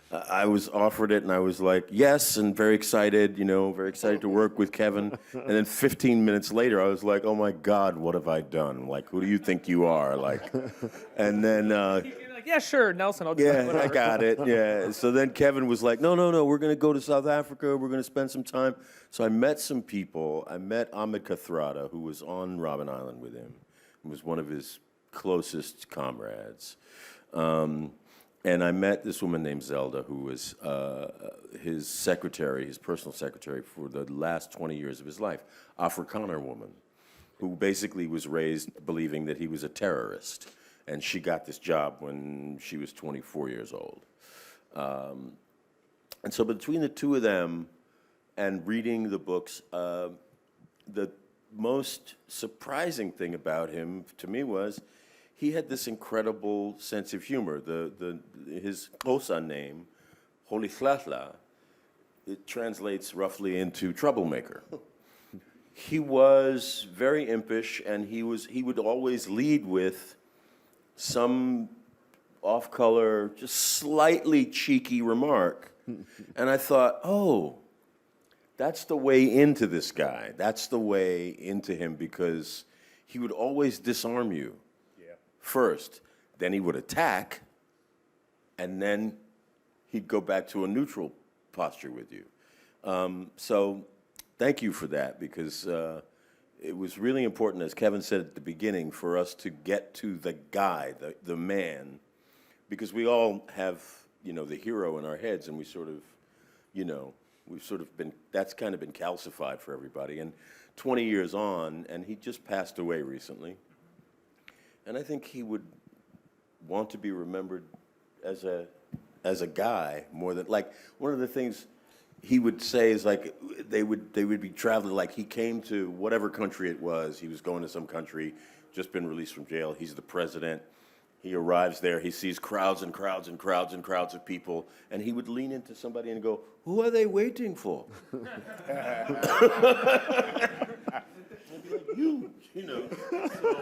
I was offered it, and I was like, yes, and very excited, very excited to work with Kevin. And then 15 minutes later, I was like, oh my God, what have I done? Like, who do you think you are? Like, and then, You're like, yeah, sure, Nelson, I'll do it. yeah, I Whatever. got it. Yeah. So then Kevin was like, no, we're going to go to South Africa. We're going to spend some time. So I met some people. I met Ahmed Kathrada, who was on Robben Island with him. He was one of his closest comrades. And I met this woman named Zelda, who was his secretary, his personal secretary for the last 20 years of his life, Afrikaner woman, who basically was raised believing that he was a terrorist. And she got this job when she was 24 years old. And so between the two of them and reading the books, the most surprising thing about him to me was he had this incredible sense of humor. His Xhosa name, Rolihlahla, it translates roughly into troublemaker. He was very impish, and he would always lead with some off-color, just slightly cheeky remark. And I thought, oh, that's the way into this guy. That's the way into him, because he would always disarm you first. Then he would attack, and then he'd go back to a neutral posture with you. So thank you for that, because it was really important, as Kevin said at the beginning, for us to get to the guy, the man, because we all have, the hero in our heads, and we sort of, we've sort of been, that's kind of been calcified for everybody. And 20 years on, and he just passed away recently, and I think he would want to be remembered as a guy more than, like, one of the things he would say is, like, they would be traveling, like, he came to whatever country it was. He was going to some country, just been released from jail. He's the president. He arrives there. He sees crowds and crowds and crowds and crowds of people, and he would lean into somebody and go, "Who are they waiting for?" And be like, you know. So